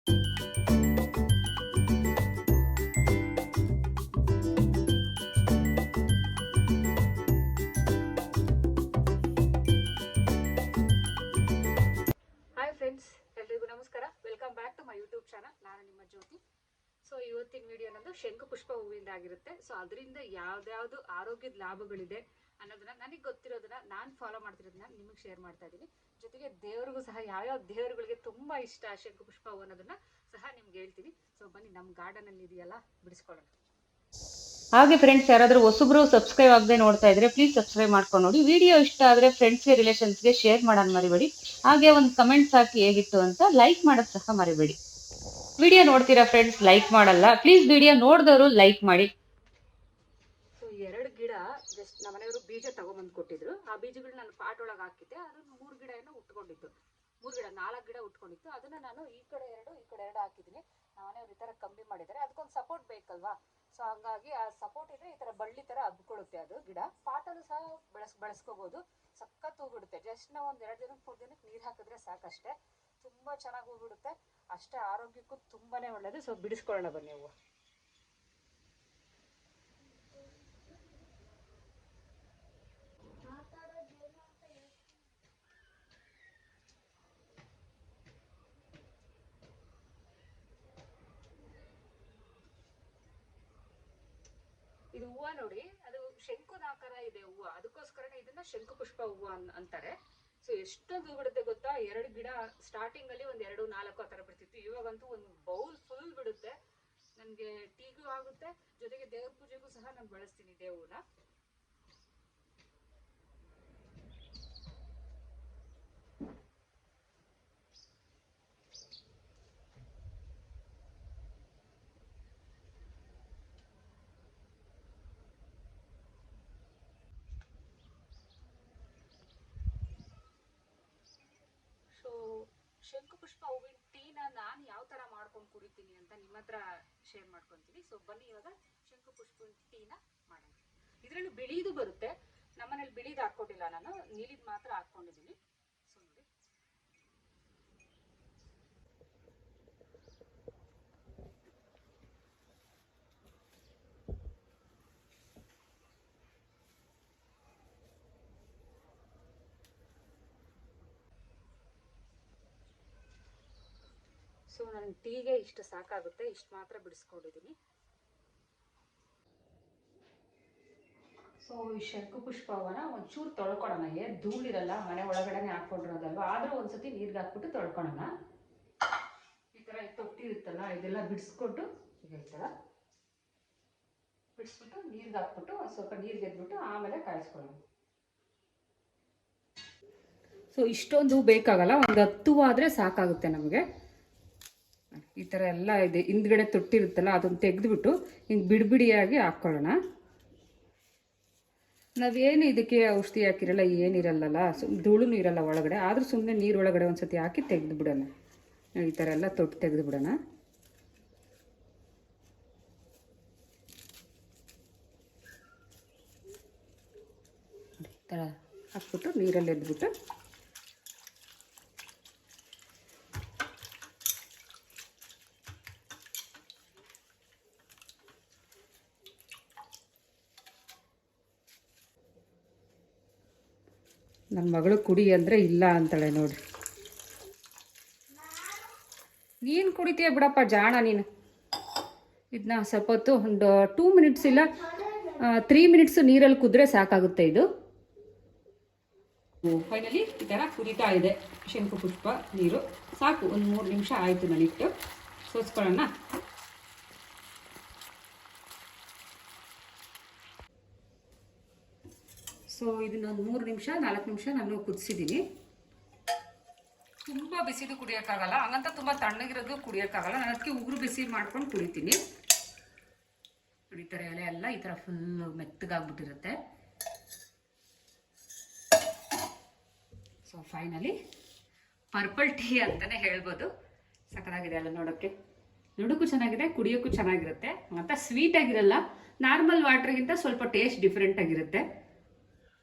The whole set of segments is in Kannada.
ಹಾಯ್ ಫ್ರೆಂಡ್ಸ್, ಎಲ್ರಿಗೂ ನಮಸ್ಕಾರ. Welcome back to my YouTube channel. ನಾನು ನಿಮ್ಮ ಜ್ಯೋತಿ. ಸೊ ಇವತ್ತಿನ ವಿಡಿಯೋ ನಂದು ಶಂಕು ಪುಷ್ಪ ಹೂವಿಂದ ಆಗಿರುತ್ತೆ. ಸೊ ಅದರಿಂದ ಯಾವ್ದಾವ್ದು ಆರೋಗ್ಯದ ಲಾಭಗಳಿದೆ ಅನ್ನೋದನ್ನ ನನಗೆ ಗೊತ್ತಿರೋದನ್ನ ನಾನು ಫಾಲೋ ಮಾಡ್ತಿರೋದನ್ನ ನಿಮಗೆ ಶೇರ್ ಮಾಡ್ತಾ ಇದ್ದೀನಿ. ಜೊತೆಗೆ ದೇವ್ರಿಗೂ ಸಹ ಯಾವ್ಯಾವ ದೇವರುಗಳಿಗೆ ತುಂಬಾ ಇಷ್ಟ ಶಂಕು ಪುಷ್ಪ ಹೂವು ಅನ್ನೋದನ್ನ ಸಹ ನಿಮ್ಗೆ ಹೇಳ್ತೀನಿ. ಸೊ ಬನ್ನಿ, ನಮ್ಮ ಗಾರ್ಡನ್ ಅಲ್ಲಿ ಇದೆಯಲ್ಲ, ಬಿಡಿಸ್ಕೊಳ್ಳೋಣ. ಹಾಗೆ ಫ್ರೆಂಡ್ಸ್, ಯಾರಾದರೂ ಹೊಸಬ್ರು ಸಬ್ಸ್ಕ್ರೈಬ್ ಆಗದೆ ನೋಡ್ತಾ ಇದ್ರೆ ಪ್ಲೀಸ್ ಸಬ್ಸ್ಕ್ರೈಬ್ ಮಾಡ್ಕೊಂಡು ನೋಡಿ. ವಿಡಿಯೋ ಇಷ್ಟ ಆದರೆ ಫ್ರೆಂಡ್ಸ್ಗೆ ರಿಲೇಷನ್ಸ್ಗೆ ಶೇರ್ ಮಾಡೋದು ಮರಿಬೇಡಿ. ಹಾಗೆ ಒಂದು ಕಮೆಂಟ್ಸ್ ಹಾಕಿ ಹೇಗಿತ್ತು ಅಂತ ಲೈಕ್ ಮಾಡೋದು ಸಹ ಮರಿಬೇಡಿ. ವಿಡಿಯೋ ನೋಡ್ತೀರಾ ಫ್ರೆಂಡ್ಸ್, ಲೈಕ್ ಮಾಡಲ್ಲ, ಪ್ಲೀಸ್ ವಿಡಿಯೋ ನೋಡಿದವರು ಲೈಕ್ ಮಾಡಿ. ಸೊ 2 ಗಿಡ ಜಸ್ಟ್ ನಮ್ಮನೆಯವರು ಬೀಜ ತಗೊಂಬಂದು ಕೊಟ್ಟಿದ್ರು. ಆ ಬೀಜಗಳು ನಾನು ಪಾಟ್ ಒಳಗೆ ಹಾಕಿದ್ದೆ. ಅದು 3 ಗಿಡ ಏನೋ ಉಟ್ಕೊಂಡಿತ್ತು. 3 ಗಿಡ 4 ಗಿಡ ಉಟ್ಕೊಂಡಿತ್ತು. ಅದನ್ನ ನಾನು ಈ ಕಡೆ 2 ಹಾಕಿದ್ದೀನಿ. ನಮ್ಮನೆಯವ್ರು ಈ ತರ ಕಂಬಿ ಮಾಡಿದ್ದಾರೆ. ಅದಕ್ಕೊಂದು ಸಪೋರ್ಟ್ ಬೇಕಲ್ವಾ. ಸೊ ಹಂಗಾಗಿ ಆ ಸಪೋರ್ಟ್ ಇದ್ರೆ ಈ ತರ ಬಳ್ಳಿ ತರ ಹಬ್ಕೊಳ್ಳುತ್ತೆ. ಅದು ಗಿಡ ಪಾಟಲ್ಲೂ ಸಹ ಬಳಸ್ಕೋಬಹುದು. ಸಖತ್ ಹೂ ಬಿಡುತ್ತೆ. ಜಸ್ಟ್ ನಾವು ಒಂದು 2 ದಿನಕ್ಕೆ 3 ದಿನಕ್ಕೆ ನೀರು ಹಾಕಿದ್ರೆ ಸಾಕಷ್ಟೇ. ತುಂಬಾ ಚೆನ್ನಾಗಿ ಹೂ ಬಿಡುತ್ತೆ. ಅಷ್ಟೇ ಆರೋಗ್ಯಕ್ಕೂ ತುಂಬಾನೇ ಒಳ್ಳೇದು. ಸೊ ಬಿಡಿಸ್ಕೊಳ್ಳೋಣ ಬನ್ನಿ ಹೂವು. ಇದು ಹೂವು ನೋಡಿ, ಅದು ಶಂಕುದಾಕಾರ ಇದೆ ಹೂವು. ಅದಕ್ಕೋಸ್ಕರನೇ ಇದನ್ನ ಶಂಕು ಪುಷ್ಪ ಹೂವು ಅಂತಾರೆ. ಸೊ ಎಷ್ಟೊಂದು ಹೂ ಬಿಡುತ್ತೆ ಗೊತ್ತಾ. 2 ಗಿಡ ಸ್ಟಾರ್ಟಿಂಗ್ ಅಲ್ಲಿ 1, 2, 4 ಆ ತರ ಬಿಡ್ತಿತ್ತು. ಇವಾಗಂತೂ ಒಂದು ಬೌಲ್ ಫುಲ್ ಬಿಡುತ್ತೆ. ನನ್ಗೆ ಟೀಗೂ ಆಗುತ್ತೆ, ಜೊತೆಗೆ ದೇವ್ರ ಪೂಜೆಗೂ ಸಹ ನಾನು ಬಳಸ್ತೀನಿ ಇದೇ ಹೂವನ್ನ. ಶಂಕು ಪುಷ್ಪ ಹೂವಿನ ಟೀನ ನಾನು ಯಾವ ತರ ಮಾಡ್ಕೊಂಡು ಕುಡಿತೀನಿ ಅಂತ ನಿಮ್ಮ ಹತ್ರ ಶೇರ್ ಮಾಡ್ಕೊತೀನಿ. ಸೊ ಬನ್ನಿ ಇವಾಗ ಶಂಕು ಪುಷ್ಪ ಟೀನ ಮಾಡೋಣ. ಇದರಲ್ಲಿ ಬಿಳಿದು ಬರುತ್ತೆ. ನಮ್ಮನೇಲಿ ಬಿಳಿದು ಹಾಕೊಂಡಿಲ್ಲ, ನಾನು ನೀಲಿದ್ ಮಾತ್ರ ಹಾಕೊಂಡಿದ್ದೀನಿ. ಸೊ ನೋಡಿ, ಸೊ ನನ್ನ ಟೀಗೆ ಇಷ್ಟು ಸಾಕಾಗುತ್ತೆ. ಇಷ್ಟು ಮಾತ್ರ ಬಿಡಿಸ್ಕೊಂಡಿದ್ದೀನಿ. ಸೊ ಈ ಶಂಕು ಪುಷ್ಪವನ್ನ ಒಂಚೂರು ತೊಳ್ಕೊಳ್ಳೋಣ. ಧೂಳಿರಲ್ಲ, ಮನೆ ಒಳಗಡೆನೆ ಹಾಕೊಂಡಿರೋದಲ್ವಾ. ಆದ್ರೂ ಒಂದ್ಸತಿ ನೀರ್ಗೆ ಹಾಕ್ಬಿಟ್ಟು ತೊಳ್ಕೊಳ್ಳೋಣ. ಈ ತರ ತೊಟ್ಟಿ ಇರುತ್ತಲ್ಲ, ಇದೆಲ್ಲ ಬಿಡಿಸ್ಕೊಟ್ಟು ಈಗ ಈ ತರ ಬಿಡಿಸ್ಬಿಟ್ಟು ನೀರ್ಗೆ ಹಾಕ್ಬಿಟ್ಟು ಸ್ವಲ್ಪ ನೀರು ಗೆದ್ಬಿಟ್ಟು ಆಮೇಲೆ ಕಾಯಿಸ್ಕೊಳ್ಳೋಣ. ಸೊ ಇಷ್ಟೊಂದು ಬೇಕಾಗಲ್ಲ, ಒಂದು 10 ಆದ್ರೆ ಸಾಕಾಗುತ್ತೆ ನಮಗೆ. ಈ ಥರ ಎಲ್ಲ ಇದೆ. ಹಿಂದ್ಗಡೆ ತೊಟ್ಟಿರುತ್ತಲ್ಲ, ಅದನ್ನು ತೆಗೆದುಬಿಟ್ಟು ಹಿಂಗೆ ಬಿಡಿಬಿಡಿಯಾಗಿ ಹಾಕ್ಕೊಳ್ಳೋಣ. ನಾವೇನು ಇದಕ್ಕೆ ಔಷಧಿ ಹಾಕಿರಲ್ಲ, ಏನಿರಲ್ಲ, ಧೂಳುನೂ ಇರಲ್ಲ ಒಳಗಡೆ. ಆದರೂ ಸುಮ್ಮನೆ ನೀರು ಒಳಗಡೆ ಒಂದ್ಸತಿ ಹಾಕಿ ತೆಗೆದು ಬಿಡೋಣ. ಈ ಥರ ಎಲ್ಲ ತೊಟ್ಟು ತೆಗೆದು ಬಿಡೋಣ. ಈ ಥರ ಹಾಕ್ಬಿಟ್ಟು ನೀರಲ್ಲಿ ಎದ್ಬಿಟ್ಟು ನನ್ನ ಮಗಳು ಕುಡಿ ಅಂದರೆ ಇಲ್ಲ ಅಂತಾಳೆ ನೋಡಿ. ನೀನು ಕುಡಿತೀಯ ಬಿಡಪ್ಪ, ಜಾಣ ನೀನು. ಇದನ್ನ ಸ್ವಲ್ಪ ಹೊತ್ತು ಒಂದು 2 ಮಿನಿಟ್ಸ್ ಇಲ್ಲ 3 ಮಿನಿಟ್ಸ್ ನೀರಲ್ಲಿ ಕುದ್ರೆ ಸಾಕಾಗುತ್ತೆ ಇದು. ಫೈನಲಿ ಈ ಥರ ಕುದೀತಾ ಇದೆ ಶಂಕು ಪುಷ್ಪ ನೀರು. ಸಾಕು, ಒಂದು 3 ನಿಮಿಷ ಆಯಿತು ನಾನಿಟ್ಟು. ಸೋಸ್ಕೊಳ್ಳೋಣ. ಸೊ ಇದನ್ನೊಂದು 3 ನಿಮಿಷ 4 ನಿಮಿಷ ನಾನು ಕುದಿಸಿದ್ದೀನಿ. ತುಂಬ ಬಿಸಿದು ಕುಡಿಯೋಕ್ಕಾಗಲ್ಲ, ಹಂಗಂತ ತುಂಬ ತಣ್ಣಗಿರೋದು ಕುಡಿಯೋಕ್ಕಾಗಲ್ಲ. ನಾನು ಅದಕ್ಕೆ ಉಗುರು ಬಿಸಿ ಮಾಡ್ಕೊಂಡು ಕುಡಿತೀನಿ. ಈ ಥರ ಎಲೆ ಎಲ್ಲ ಈ ಥರ ಫುಲ್ ಮೆತ್ತಗಾಗ್ಬಿಟ್ಟಿರುತ್ತೆ. ಸೊ ಫೈನಲಿ ಪರ್ಪಲ್ ಟೀ ಅಂತಲೇ ಹೇಳ್ಬೋದು. ಸಕ್ಕತ್ತಾಗಿದೆ ಅಲ್ಲ, ನೋಡೋಕ್ಕೂ ಚೆನ್ನಾಗಿದೆ, ಕುಡಿಯೋಕ್ಕೂ ಚೆನ್ನಾಗಿರುತ್ತೆ. ಮತ್ತು ಸ್ವೀಟಾಗಿರಲ್ಲ, ನಾರ್ಮಲ್ ವಾಟ್ರಿಗಿಂತ ಸ್ವಲ್ಪ ಟೇಸ್ಟ್ ಡಿಫ್ರೆಂಟ್ ಆಗಿರುತ್ತೆ.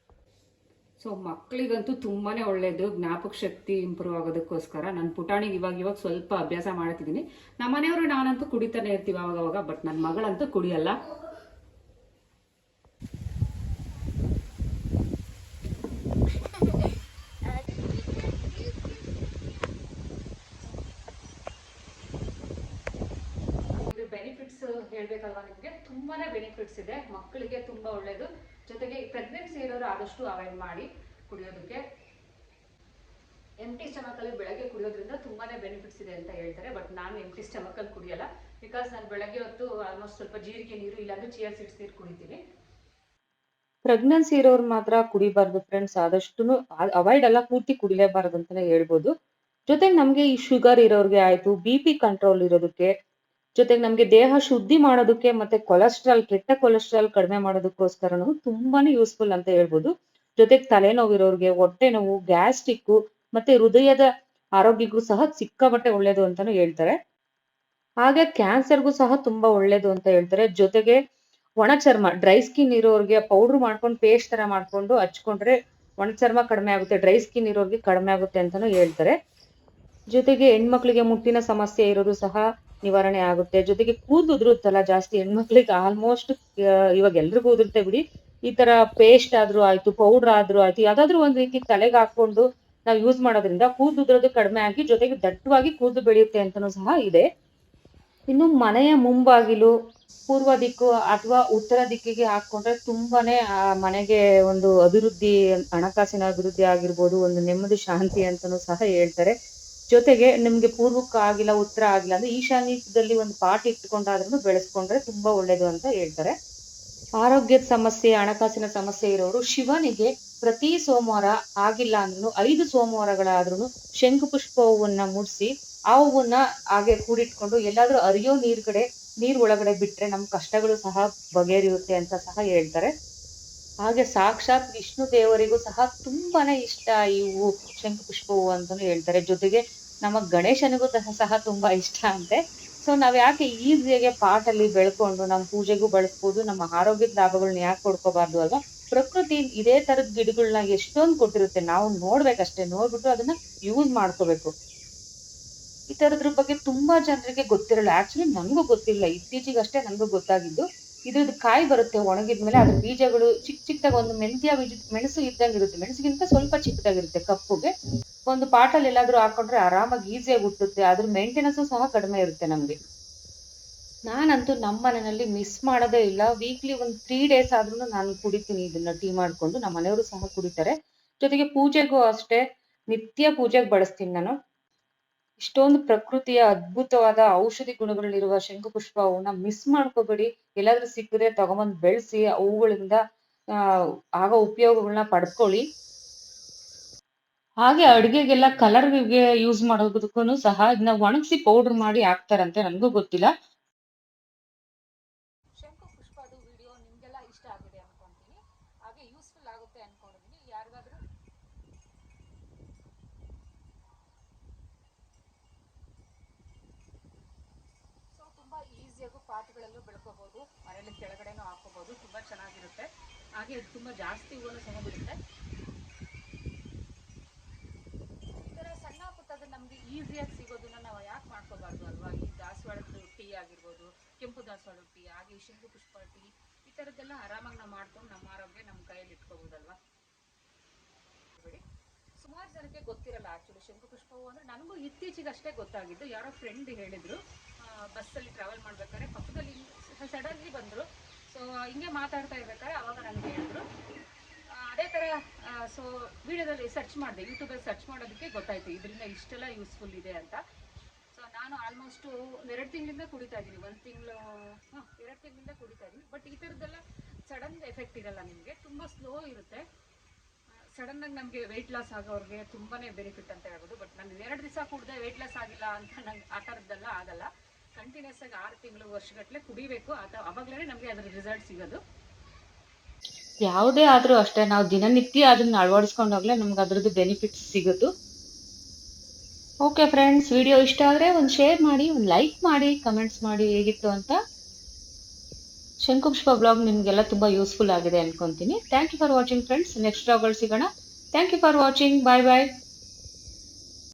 ಸೊ ಮಕ್ಕಳಿಗಂತೂ ತುಂಬಾ ಒಳ್ಳೆಯದು, ಜ್ಞಾಪಕ ಶಕ್ತಿ ಇಂಪ್ರೂವ್ ಆಗೋದಕ್ಕೋಸ್ಕರ. ನಾನು ಪುಟಾಣಿಗೆ ಇವಾಗ ಸ್ವಲ್ಪ ಅಭ್ಯಾಸ ಮಾಡ್ತಿದ್ದೀನಿ. ನಮ್ಮ ಮನೆಯವರು ನಾನಂತೂ ಕುಡಿತಾನೆ ಇರ್ತೀವಿ ಅವಾಗ, ಬಟ್ ನನ್ನ ಮಗಳಂತೂ ಕುಡಿಯಲ್ಲ. ಬೆನಿಫಿಟ್ಸ್ ಹೇಳ್ಬೇಕಲ್ವಾ ನಿಮಗೆ, ತುಂಬಾನೇ ಬೆನಿಫಿಟ್ಸ್ ಇದೆ. ಮಕ್ಕಳಿಗೆ ತುಂಬಾ ಒಳ್ಳೇದು. ಜೊತೆಗೆ ಪ್ರೆಗ್ನೆನ್ಸಿ ಇರೋರು ಆದಷ್ಟು ಅವಾಯ್ಡ್ ಮಾಡಿ ಕುಡಿಯೋದಕ್ಕೆ. ಎಂಟಿ ಸ್ಟಮಕ್ ಅಲ್ಲಿ ಬೆಳಗ್ಗೆ ಕುಡಿಯೋದ್ರಿಂದ ತುಂಬಾನೇ ಬೆನಿಫಿಟ್ಸ್ ಇದೆ ಅಂತ ಹೇಳ್ತಾರೆ. ಬಟ್ ನಾನು ಎಂಟಿ ಸ್ಟಮಕ್ ಅಲ್ಲಿ ಕುಡಿಯಲ್ಲ. ಬಿಕಾಸ್ ನಾನು ಬೆಳಗ್ಗೆ ಹೊತ್ತು ಆಲ್ಮೋಸ್ಟ್ ಸ್ವಲ್ಪ ಜೀರಿಗೆ ನೀರು ಇಲ್ಲಾಂದ್ರೆ ಚಿಯಾ ಸೀಡ್ಸ್ ನೀರು ಕುಡಿತೀನಿ. ಪ್ರೆಗ್ನೆನ್ಸಿ ಇರೋರು ಮಾತ್ರ ಕುಡಿಬಾರ್ದು ಫ್ರೆಂಡ್ಸ್, ಆದಷ್ಟು ಅವಾಯ್ಡ್ ಅಲ್ಲ, ಪೂರ್ತಿ ಕುಡಿಲೇಬಾರ್ದು ಅಂತಾನೆ ಹೇಳ್ಬೋದು. ಜೊತೆಗೆ ನಮ್ಗೆ ಈ ಶುಗರ್ ಇರೋರ್ಗೆ ಆಯ್ತು, BP ಕಂಟ್ರೋಲ್ ಇರೋದಕ್ಕೆ, ಜೊತೆಗೆ ನಮ್ಗೆ ದೇಹ ಶುದ್ಧಿ ಮಾಡೋದಕ್ಕೆ, ಮತ್ತೆ ಕೊಲೆಸ್ಟ್ರಾಲ್, ಕೆಟ್ಟ ಕೊಲೆಸ್ಟ್ರಾಲ್ ಕಡಿಮೆ ಮಾಡೋದಕ್ಕೋಸ್ಕರನು ತುಂಬಾನೇ ಯೂಸ್ಫುಲ್ ಅಂತ ಹೇಳ್ಬೋದು. ಜೊತೆಗೆ ತಲೆನೋವು ಇರೋರ್ಗೆ, ಹೊಟ್ಟೆ ನೋವು, ಗ್ಯಾಸ್ಟ್ರಿಕ್ ಮತ್ತೆ ಹೃದಯದ ಆರೋಗ್ಯಕ್ಕೂ ಸಹ ಸಿಕ್ಕಾಪಟ್ಟೆ ಒಳ್ಳೇದು ಅಂತಾನು ಹೇಳ್ತಾರೆ. ಹಾಗೆ ಕ್ಯಾನ್ಸರ್ಗೂ ಸಹ ತುಂಬಾ ಒಳ್ಳೇದು ಅಂತ ಹೇಳ್ತಾರೆ. ಜೊತೆಗೆ ಒಣ ಚರ್ಮ, ಡ್ರೈ ಸ್ಕಿನ್ ಇರೋರ್ಗೆ ಪೌಡರ್ ಮಾಡ್ಕೊಂಡು ಪೇಸ್ಟ್ ತರ ಮಾಡ್ಕೊಂಡು ಹಚ್ಕೊಂಡ್ರೆ ಒಣ ಚರ್ಮ ಕಡಿಮೆ ಆಗುತ್ತೆ, ಡ್ರೈ ಸ್ಕಿನ್ ಇರೋರ್ಗೆ ಕಡಿಮೆ ಆಗುತ್ತೆ ಅಂತಾನು ಹೇಳ್ತಾರೆ. ಜೊತೆಗೆ ಹೆಣ್ಮಕ್ಳಿಗೆ ಮುಟ್ಟಿನ ಸಮಸ್ಯೆ ಇರೋದು ಸಹ ನಿವಾರಣೆ ಆಗುತ್ತೆ. ಜೊತೆಗೆ ಕೂದಲು ಉದುರುತ್ತಲ್ಲ ಜಾಸ್ತಿ ಹೆಣ್ಮಕ್ಳಿಗೆ, ಆಲ್ಮೋಸ್ಟ್ ಇವಾಗ ಎಲ್ರಿಗೂ ಉದುರುತ್ತೆ ಬಿಡಿ. ಈ ತರ ಪೇಸ್ಟ್ ಆದ್ರೂ ಆಯ್ತು, ಪೌಡರ್ ಆದ್ರೂ ಆಯ್ತು, ಯಾವ್ದಾದ್ರು ಒಂದ್ ರೀತಿ ತಲೆಗೆ ಹಾಕೊಂಡು ನಾವು ಯೂಸ್ ಮಾಡೋದ್ರಿಂದ ಕೂದಲು ಉದುರೋದು ಕಡಿಮೆ ಆಗಿ ಜೊತೆಗೆ ದಟ್ಟವಾಗಿ ಕೂದಲು ಬೆಳೆಯುತ್ತೆ ಅಂತಾನೂ ಸಹ ಇದೆ. ಇನ್ನು ಮನೆಯ ಮುಂಬಾಗಿಲು ಪೂರ್ವ ದಿಕ್ಕು ಅಥವಾ ಉತ್ತರ ದಿಕ್ಕಿಗೆ ಹಾಕೊಂಡ್ರೆ ತುಂಬಾನೇ ಆ ಮನೆಗೆ ಒಂದು ಅಭಿವೃದ್ಧಿ, ಹಣಕಾಸಿನ ಅಭಿವೃದ್ಧಿ ಆಗಿರ್ಬೋದು, ಒಂದು ನೆಮ್ಮದಿ ಶಾಂತಿ ಅಂತಾನೂ ಸಹ ಹೇಳ್ತಾರೆ. ಜೊತೆಗೆ ನಿಮ್ಗೆ ಪೂರ್ವಕ್ಕೆ ಆಗಿಲ್ಲ, ಉತ್ತರ ಆಗಿಲ್ಲ ಅಂದ್ರೆ ಈಶಾನ್ಯದಲ್ಲಿ ಒಂದು ಪಾಟ್ ಇಟ್ಕೊಂಡಾದ್ರೂ ಬೆಳೆಸ್ಕೊಂಡ್ರೆ ತುಂಬಾ ಒಳ್ಳೇದು ಅಂತ ಹೇಳ್ತಾರೆ. ಆರೋಗ್ಯದ ಸಮಸ್ಯೆ, ಹಣಕಾಸಿನ ಸಮಸ್ಯೆ ಇರೋರು ಶಿವನಿಗೆ ಪ್ರತಿ ಸೋಮವಾರ ಆಗಿಲ್ಲ ಅಂದ್ರೂ 5 ಸೋಮವಾರಗಳಾದ್ರೂ ಶಂಕು ಪುಷ್ಪ ಹೂವನ್ನ ಮುಡಿಸಿ ಆ ಹೂವನ್ನ ಹಾಗೆ ಕೂಡಿಟ್ಕೊಂಡು ಎಲ್ಲಾದ್ರೂ ಹರಿಯೋ ನೀರ್ ಒಳಗಡೆ ಬಿಟ್ರೆ ನಮ್ ಕಷ್ಟಗಳು ಸಹ ಬಗೆಹರಿಯುತ್ತೆ ಅಂತ ಸಹ ಹೇಳ್ತಾರೆ. ಹಾಗೆ ಸಾಕ್ಷಾತ್ ವಿಷ್ಣು ದೇವರಿಗೂ ಸಹ ತುಂಬಾನೇ ಇಷ್ಟ ಈ ಹೂವು, ಶಂಕು ಪುಷ್ಪ ಹೂವು ಅಂತಾನು ಹೇಳ್ತಾರೆ. ಜೊತೆಗೆ ನಮ್ಮ ಗಣೇಶನಿಗೂ ಸಹ ತುಂಬಾ ಇಷ್ಟ ಅಂತೆ. ಸೊ ನಾವ್ ಯಾಕೆ ಈಸಿಯಾಗೆ ಪಾಟ್ ಅಲ್ಲಿ ಬೆಳ್ಕೊಂಡು ನಮ್ ಪೂಜೆಗೂ ಬಳಸ್ಬೋದು, ನಮ್ಮ ಆರೋಗ್ಯದ ಲಾಭಗಳನ್ನ ಯಾಕೆ ಕೊಡ್ಕೋಬಾರ್ದು ಅಲ್ವಾ. ಪ್ರಕೃತಿ ಇದೇ ತರದ ಗಿಡಗಳನ್ನ ಎಷ್ಟೊಂದು ಕೊಟ್ಟಿರುತ್ತೆ, ನಾವು ನೋಡ್ಬೇಕಷ್ಟೇ, ನೋಡ್ಬಿಟ್ಟು ಅದನ್ನ ಯೂಸ್ ಮಾಡ್ಕೋಬೇಕು. ಈ ತರದ್ರ ಬಗ್ಗೆ ತುಂಬಾ ಜನರಿಗೆ ಗೊತ್ತಿರಲ್ಲ. ಆಕ್ಚುಲಿ ನನ್ಗೂ ಗೊತ್ತಿಲ್ಲ, ಇತ್ತೀಚೆಗಷ್ಟೇ ನನ್ಗೂ ಗೊತ್ತಾಗಿದ್ದು. ಇದ್ರದ್ದು ಕಾಯಿ ಬರುತ್ತೆ ಒಣಗಿದ್ಮೇಲೆ, ಅದ್ರ ಬೀಜಗಳು ಚಿಕ್ಕದಾಗಿ ಒಂದು ಮೆಣಸು ಇದ್ದಂಗಿರುತ್ತೆ, ಮೆಣಸಿಗಿಂತ ಸ್ವಲ್ಪ ಚಿಕ್ಕದಾಗಿರುತ್ತೆ ಕಪ್ಪುಗೆ. ಒಂದು ಪಾಟಲ್ಲಿ ಎಲ್ಲಾದ್ರೂ ಹಾಕೊಂಡ್ರೆ ಆರಾಮಾಗಿ ಈಸಿಯಾಗಿ ಹುಟ್ಟುತ್ತೆ. ಅದ್ರ ಮೇಂಟೆನೆನ್ಸ್ ಸಹ ಕಡಿಮೆ ಇರುತ್ತೆ ನಮ್ಗೆ. ನಾನಂತೂ ನಮ್ಮ ಮನೆಯಲ್ಲಿ ಮಿಸ್ ಮಾಡೋದೇ ಇಲ್ಲ. ವೀಕ್ಲಿ ಒಂದು 3 ಡೇಸ್ ಆದ್ರೂ ನಾನು ಕುಡಿತೀನಿ ಇದನ್ನ ಟೀ ಮಾಡ್ಕೊಂಡು. ನಮ್ಮ ಮನೆಯವರು ಸಹ ಕುಡಿತಾರೆ. ಜೊತೆಗೆ ಪೂಜೆಗೂ ಅಷ್ಟೇ ನಿತ್ಯ ಪೂಜೆಗೆ ಬಳಸ್ತೀನಿ ನಾನು. ಇಷ್ಟೊಂದು ಪ್ರಕೃತಿಯ ಅದ್ಭುತವಾದ ಔಷಧಿ ಗುಣಗಳಿರುವ ಶಂಕು ಪುಷ್ಪ ಹೂವನ್ನ ಮಿಸ್ ಮಾಡ್ಕೋಬೇಡಿ. ಎಲ್ಲಾದ್ರೂ ಸಿಕ್ಕಿದ್ರೆ ತಗೊಂಬಂದ್ ಬೆಳೆಸಿ ಅವುಗಳಿಂದ ಆಗೋ ಉಪಯೋಗಗಳನ್ನ ಪಡ್ಕೊಳ್ಳಿ. ಹಾಗೆ ಅಡುಗೆಗೆಲ್ಲ ಕಲರ್ಗೆ ಯೂಸ್ ಮಾಡೋದಕ್ಕೂ ಸಹ ಇದನ್ನ ಒಣಗಿಸಿ ಪೌಡರ್ ಮಾಡಿ ಹಾಕ್ತಾರಂತೆ, ನನಗೂ ಗೊತ್ತಿಲ್ಲ. ಶಂಕು ಪುಷ್ಪದ ವಿಡಿಯೋ ನಿಮಗೆಲ್ಲ ಇಷ್ಟ ಆಗಿದೆ ಅನ್ಕೊಂತೀನಿ, ಹಾಗೆ ಯೂಸ್ಫುಲ್ ಆಗುತ್ತೆ ಅನ್ಕೊಂಡಿದ್ದೀನಿ. ಯಾರಿಗಾದ್ರೂ ಸೊ ತುಂಬಾ ಈಸಿಯಾಗೂ ಪಾಟ್ಗಳಲ್ಲೂ ಬೆಳ್ಕೋಬಹುದು, ಮನೇಲಿ ಕೆಳಗಡೆನೂ ಹಾಕೋಬಹುದು, ತುಂಬಾ ಚೆನ್ನಾಗಿರುತ್ತೆ. ಹಾಗೆ ಇದು ತುಂಬಾ ಜಾಸ್ತಿ ಹೂವನ್ನು ಸಹ ಬಿಡುತ್ತೆ. ಈ ಥರ ಸಣ್ಣ ಪುಟ್ಟದ ನಮಗೆ ಈಸಿಯಾಗಿ ಸಿಗೋದನ್ನ ನಾವು ಯಾಕೆ ಮಾಡ್ಕೋಬಾರ್ದು ಅಲ್ವಾ. ಈ ದಾಸವಾಳದ ಟೀ ಆಗಿರ್ಬೋದು, ಕೆಂಪು ದಾಸವಾಳ ಟೀ, ಹಾಗೆ ಈ ಶಂಕು ಪುಷ್ಪ ಟೀ, ಈ ಥರದ್ದೆಲ್ಲ ಆರಾಮಾಗಿ ನಾವು ಮಾಡ್ಕೊಂಡು ನಮ್ಮ ಆರೋಗ್ಯ ನಮ್ಮ ಕೈಯಲ್ಲಿ ಇಟ್ಕೋಬೋದಲ್ವಾ. ಸುಮಾರು ಜನಕ್ಕೆ ಗೊತ್ತಿರಲ್ಲ ಆಕ್ಚುಲಿ ಶಂಕು ಪುಷ್ಪ ಹೂವು ಅಂದ್ರೆ. ನನಗೂ ಇತ್ತೀಚೆಗಷ್ಟೇ ಗೊತ್ತಾಗಿದ್ದು, ಯಾರೋ ಫ್ರೆಂಡ್ ಹೇಳಿದ್ರು, ಬಸ್ಸಲ್ಲಿ ಟ್ರಾವೆಲ್ ಮಾಡ್ಬೇಕಾದ್ರೆ ಪಕ್ಕದಲ್ಲಿ ಸಡನ್ಲಿ ಬಂದರು. ಸೊ ಹಿಂಗೆ ಮಾತಾಡ್ತಾ ಇರ್ಬೇಕಾದ್ರೆ ಅವಾಗ ನನಗೆ ಹೇಳಿದ್ರು. ಅದೇ ಥರ ಸೊ ವಿಡಿಯೋದಲ್ಲಿ ಸರ್ಚ್ ಮಾಡಿದೆ, ಯೂಟ್ಯೂಬಲ್ಲಿ ಸರ್ಚ್ ಮಾಡೋದಕ್ಕೆ ಗೊತ್ತಾಯ್ತು ಇದರಿಂದ ಇಷ್ಟೆಲ್ಲ ಯೂಸ್ಫುಲ್ ಇದೆ ಅಂತ. ಸೊ ನಾನು ಆಲ್ಮೋಸ್ಟು 2 ತಿಂಗಳಿಂದ ಕುಡಿತಾ ಇದ್ದೀನಿ, 1 ತಿಂಗಳು 2 ತಿಂಗಳಿಂದ ಕುಡಿತಾ ಇದ್ದೀನಿ. ಬಟ್ ಈ ಥರದ್ದೆಲ್ಲ ಸಡನ್ ಎಫೆಕ್ಟ್ ಇರಲ್ಲ, ನಿಮಗೆ ತುಂಬ ಸ್ಲೋ ಇರುತ್ತೆ. ಸಡನ್ನಾಗಿ ನಮಗೆ ವೆಯ್ಟ್ ಲಾಸ್ ಆಗೋರಿಗೆ ತುಂಬಾ ಬೆನಿಫಿಟ್ ಅಂತ ಹೇಳ್ಬೋದು. ಬಟ್ ನಾನು 2 ದಿವಸ ಕುಡಿದೆ ವೆಯ್ಟ್ ಲಾಸ್ ಆಗಿಲ್ಲ ಅಂತ ನಂಗೆ ಆ ಥರದ್ದೆಲ್ಲ ಆಗಲ್ಲ. ಕಂಟಿನ್ಯೂಸ್ ಆಗಿ 6 ತಿಂಗಳು ವರ್ಷಗಟ್ಟಲೆ ಕುಡಿಬೇಕು, ಅವಾಗಲೇ ನಮಗೆ ಅದರ ರಿಸಲ್ಟ್ ಸಿಗೋದು. ಯಾವುದೇ ಆದ್ರೂ ಅಷ್ಟೇ, ನಾವು ದಿನನಿತ್ಯ ಅದನ್ನ ಅಳವಡಿಸ್ಕೊಂಡಾಗ್ಲೇ ನಮ್ಗೆ ಅದ್ರದ್ದು ಬೆನಿಫಿಟ್ಸ್ ಸಿಗೋದು. ಓಕೆ ಫ್ರೆಂಡ್ಸ್, ವಿಡಿಯೋ ಇಷ್ಟ ಆದರೆ ಒಂದು ಶೇರ್ ಮಾಡಿ, ಒಂದು ಲೈಕ್ ಮಾಡಿ, ಕಮೆಂಟ್ಸ್ ಮಾಡಿ ಹೇಗಿತ್ತು ಅಂತ. ಶಂಕು ಪುಷ್ಪ ಬ್ಲಾಗ್ ನಿಮಗೆಲ್ಲ ತುಂಬ ಯೂಸ್ಫುಲ್ ಆಗಿದೆ ಅನ್ಕೊಂತೀನಿ. Thank you for watching friends. Next ಬ್ಲಾಗ್ಗಳು ಸಿಗೋಣ. Thank you for watching. Bye bye.